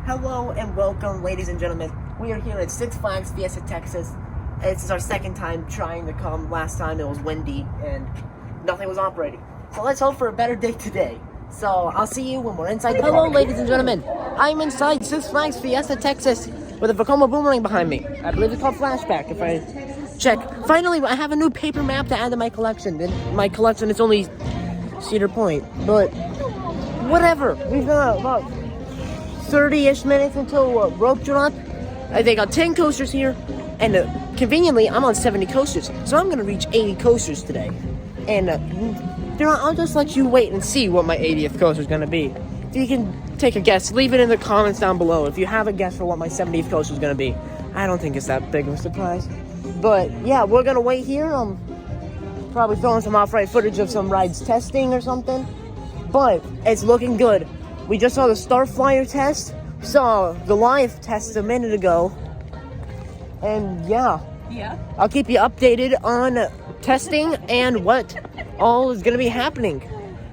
Hello and welcome, ladies and gentlemen. We are here at Six Flags Fiesta Texas. This is our second time trying to come. Last time it was windy and nothing was operating. So let's hope for a better day today. So I'll see you when we're inside the Hello, park. ladies and gentlemen. I'm inside Six Flags Fiesta Texas with a Vekoma boomerang behind me. I believe it's called Flashback, if I check. Finally, I have a new paper map to add to my collection. My collection is only Cedar Point, but whatever. We've got about 30-ish minutes until rope drop. They got 10 coasters here, and conveniently, I'm on 70 coasters, so I'm going to reach 80 coasters today. And I'll just let you wait and see what my 80th coaster is going to be. If you can take a guess, leave it in the comments down below if you have a guess for what my 70th coaster is going to be. I don't think it's that big of a surprise. But yeah, we're going to wait here. Probably throwing some off-ride footage of some rides testing or something. But it's looking good. We just saw the Starflyer test, saw the live test a minute ago, and yeah, I'll keep you updated on testing and what all is going to be happening.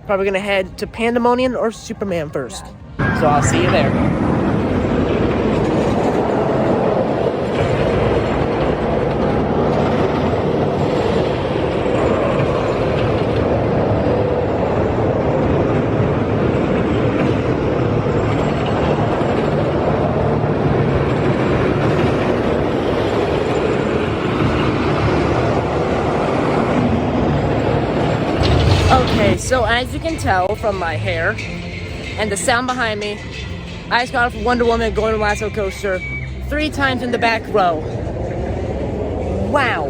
Probably going to head to Pandemonium or Superman first, so I'll see you there. Okay, so as you can tell from my hair and the sound behind me, I just got off Wonder Woman Golden Lasso coaster 3 times in the back row. Wow.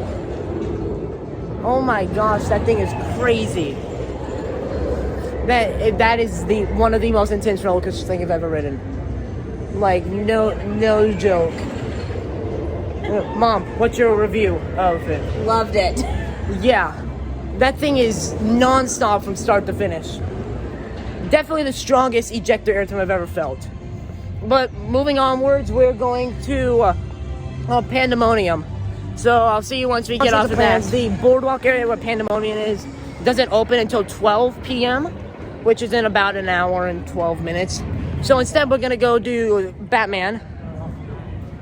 Oh my gosh, that thing is crazy. That is one of the most intense roller coaster things I've ever ridden. Like, no joke. Mom, what's your review of it? Loved it. Yeah. That thing is non-stop from start to finish. Definitely the strongest ejector airtime I've ever felt. But moving onwards, we're going to Pandemonium. So I'll see you once we get off of that. The boardwalk area where Pandemonium is doesn't open until 12 p.m., which is in about an hour and 12 minutes. So instead, we're going to go do Batman.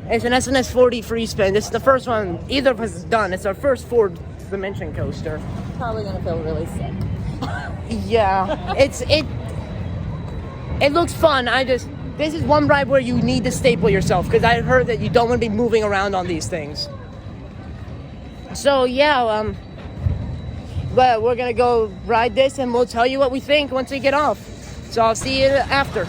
It's an SNS 4D free spin. This is the first one either of us has done. It's our first 4th dimension coaster. Probably gonna feel really sick. Yeah, it looks fun. This is one ride where you need to staple yourself because I heard that you don't want to be moving around on these things. So yeah, but we're gonna go ride this and we'll tell you what we think once we get off. So I'll see you after.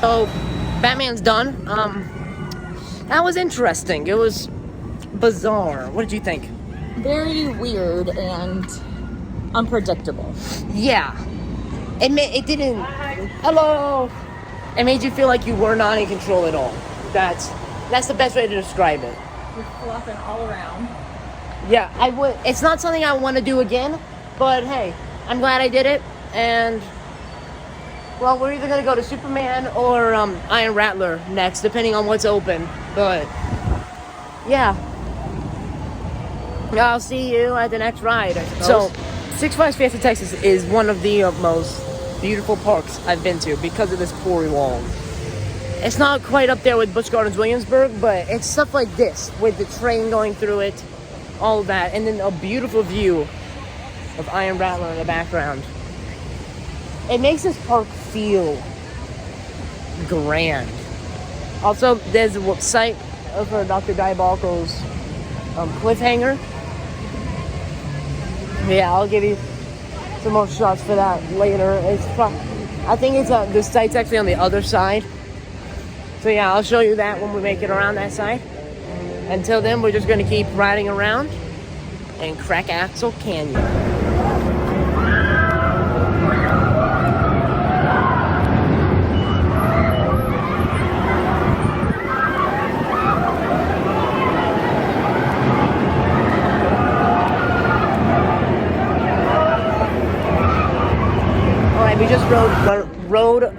So, Batman's done. That was interesting. It was bizarre. What did you think? Very weird and unpredictable. Yeah. It didn't... Hello! It made you feel like you were not in control at all. That's the best way to describe it. You're flopping all around. Yeah, I would... It's not something I want to do again, but hey, I'm glad I did it, and... Well, we're either going to go to Superman or Iron Rattler next, depending on what's open. But, yeah. I'll see you at the next ride, I suppose. So, Six Flags Fiesta Texas is one of the most beautiful parks I've been to because of this quarry wall. It's not quite up there with Busch Gardens Williamsburg, but it's stuff like this, with the train going through it, all of that, and then a beautiful view of Iron Rattler in the background. It makes this park feel grand. Also, there's a site for Dr. Diabolical's cliffhanger. Yeah, I'll give you some more shots for that later. I think it's the site's actually on the other side. So yeah, I'll show you that when we make it around that side. Until then, we're just going to keep riding around and Crack Axle Canyon. rode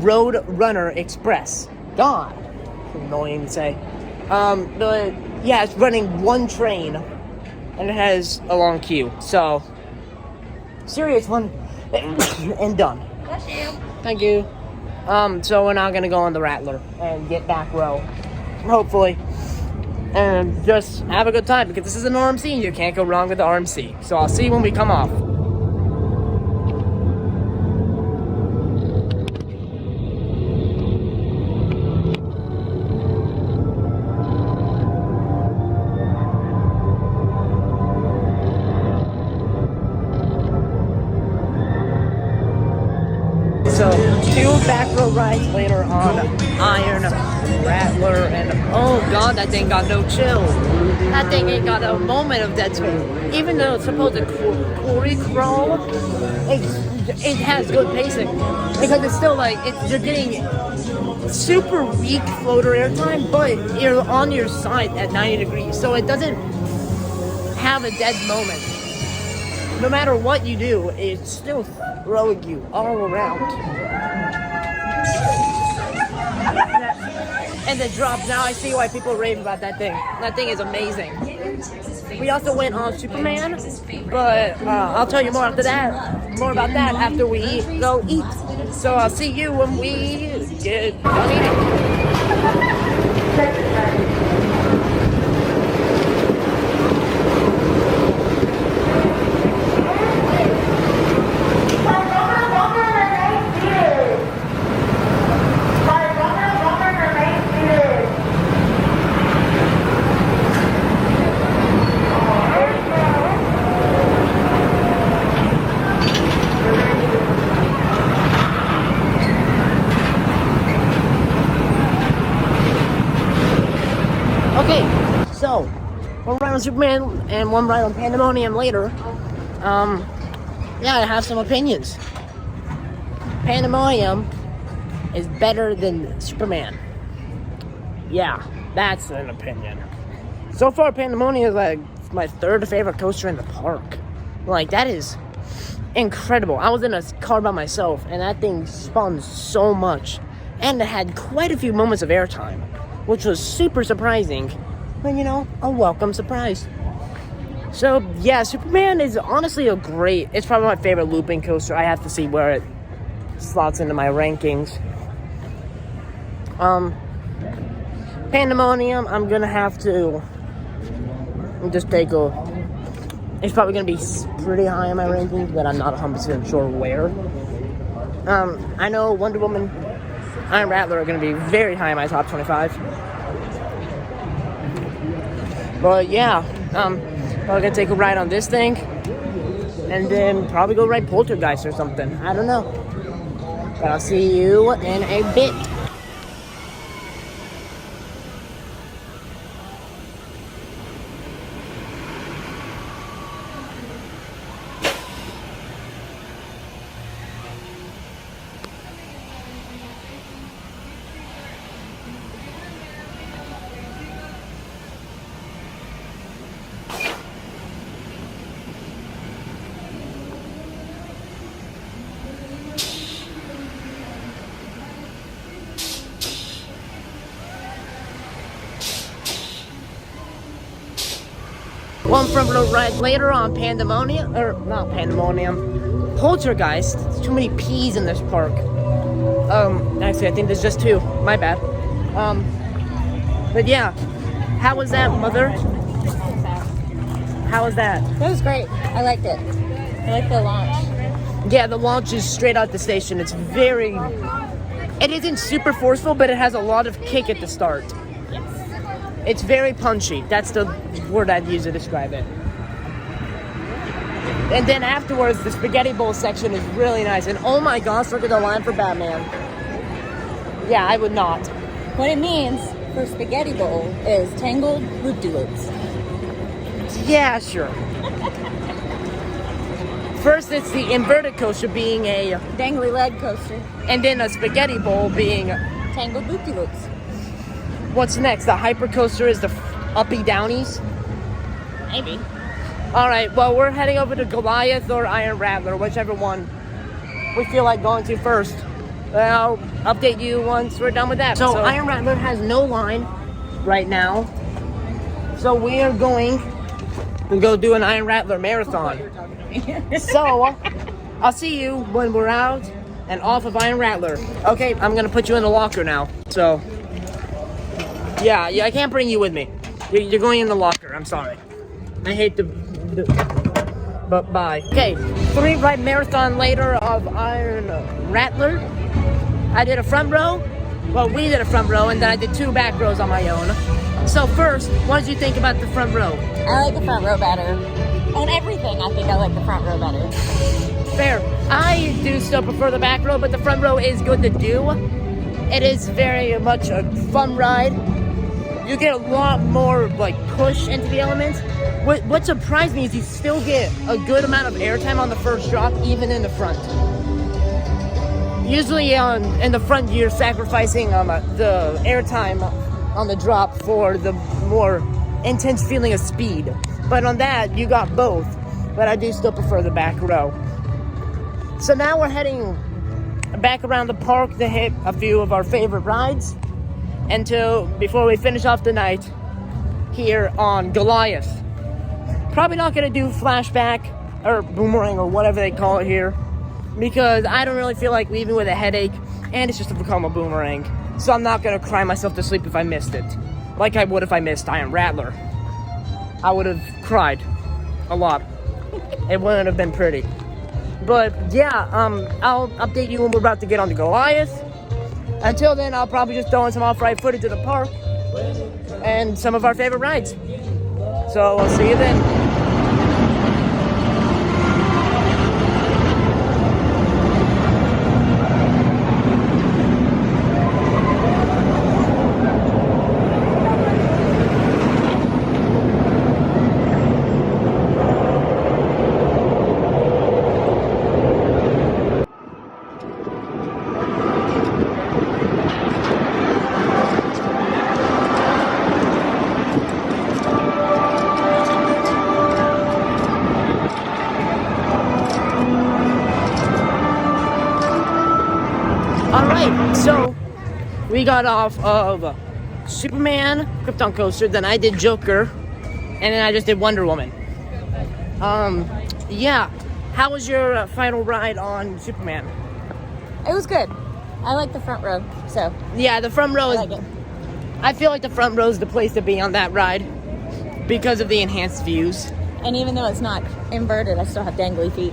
Road Runner Express. God, annoying to say. But yeah, it's running one train, and it has a long queue. So, serious one, and done. Bless you. Thank you. So we're now gonna go on the Rattler and get back row, hopefully, and just have a good time because this is an RMC and you can't go wrong with the RMC. So I'll see you when we come off. So, 2 back row rides later on Iron Rattler, and oh god, that thing got no chill. That thing ain't got a moment of dead space. Even though it's supposed to quarry crawl, it has good pacing. Because it's still like, you're getting super weak floater airtime, but you're on your side at 90 degrees, so it doesn't have a dead moment. No matter what you do, it's still throwing you all around. And the drops, now I see why people rave about that thing. That thing is amazing. We also went on Superman, but I'll tell you more about that after we go eat. So I'll see you when we get done eating. Okay, so one ride on Superman and one ride on Pandemonium later. Yeah, I have some opinions. Pandemonium is better than Superman. Yeah, that's an opinion. So far, Pandemonium is like my 3rd favorite coaster in the park. Like, that is incredible. I was in a car by myself, and that thing spun so much. And it had quite a few moments of airtime, which was super surprising, but you know, a welcome surprise. So yeah, Superman is honestly it's probably my favorite looping coaster. I have to see where it slots into my rankings. Pandemonium, I'm gonna have to just take it's probably gonna be pretty high in my rankings, but I'm not 100% sure where. I know Wonder Woman, Iron Rattler are going to be very high in my top 25. But yeah, probably going to take a ride on this thing. And then probably go ride Poltergeist or something. I don't know. But I'll see you in a bit. One front row ride later on Pandemonium, or not Pandemonium, Poltergeist. There's too many P's in this park. Actually, I think there's just 2. My bad. But yeah, how was that, Mother? How was that? That was great. I liked it. I liked the launch. Yeah, the launch is straight out the station. It isn't super forceful, but it has a lot of kick at the start. It's very punchy. That's the word I'd use to describe it. And then afterwards, the spaghetti bowl section is really nice. And oh my gosh, look at the line for Batman. Yeah, I would not. What it means for spaghetti bowl is tangled loop-de-loops. Yeah, sure. First, it's the inverted coaster being a Dangly leg coaster. And then a spaghetti bowl being Tangled loop-de-loops. What's next? The hyper coaster is the uppy downies? Maybe. Alright, well, we're heading over to Goliath or Iron Rattler, whichever one we feel like going to first. I'll update you once we're done with that. So Iron Rattler has no line right now. So we are going to go do an Iron Rattler marathon. So I'll see you when we're out and off of Iron Rattler. Okay, I'm gonna put you in the locker now. So yeah, I can't bring you with me. You're going in the locker. I'm sorry. I hate but bye. Okay, 3 ride marathon later of Iron Rattler. I did a front row. Well, we did a front row, and then I did 2 back rows on my own. So first, what did you think about the front row? I like the front row better. On everything, I think I like the front row better. Fair. I do still prefer the back row, but the front row is good to do. It is very much a fun ride. You get a lot more like push into the elements. What surprised me is you still get a good amount of airtime on the first drop, even in the front. Usually in the front, you're sacrificing the airtime on the drop for the more intense feeling of speed. But on that, you got both. But I do still prefer the back row. So now we're heading back around the park to hit a few of our favorite rides before we finish off the night here on Goliath. Probably not gonna do flashback or boomerang or whatever they call it here, because I don't really feel like leaving with a headache, and it's just a Vekoma boomerang. So I'm not gonna cry myself to sleep if I missed it, like I would if I missed Iron Rattler. I would have cried a lot. It wouldn't have been pretty. But yeah, I'll update you when we're about to get on the Goliath. Until then, I'll probably just throw in some off-ride footage of the park and some of our favorite rides. So I'll see you then. Alright, so we got off of Superman, Krypton Coaster, then I did Joker, and then I just did Wonder Woman. Yeah. How was your final ride on Superman? It was good. I like the front row, so. Yeah, the front row is... I like it. I feel like the front row is the place to be on that ride because of the enhanced views. And even though it's not inverted, I still have dangly feet.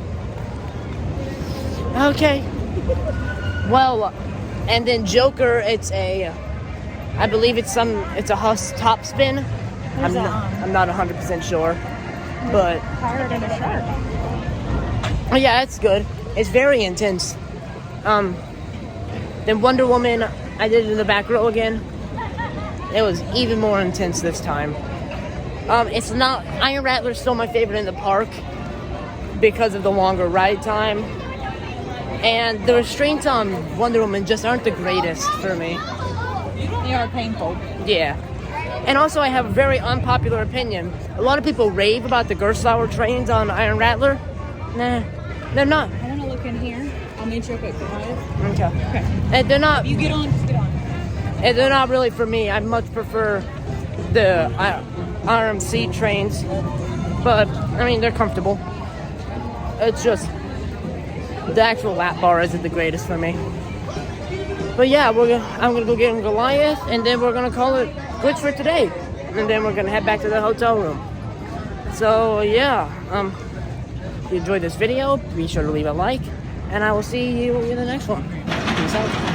Okay. Well, and then Joker, I believe it's a Huss top spin. I'm not 100% sure, but Higher than a shark. yeah, it's good. It's very intense. Then Wonder Woman, I did it in the back row again. It was even more intense this time. It's not Iron Rattler's still my favorite in the park because of the longer ride time. And the restraints on Wonder Woman just aren't the greatest for me. They are painful. Yeah. And also, I have a very unpopular opinion. A lot of people rave about the Gerstlauer trains on Iron Rattler. Nah, they're not. I want to look in here. I'll meet you up at Goliath. Okay. Okay. And they're not. You get on, just get on. And they're not really for me. I much prefer the R.C.E trains. But, I mean, they're comfortable. It's just... the actual lap bar isn't the greatest for me. But yeah, I'm gonna go get in Goliath, and then we're gonna call it quits for today. And then we're gonna head back to the hotel room. So yeah, if you enjoyed this video, be sure to leave a like, and I will see you in the next one. Peace out.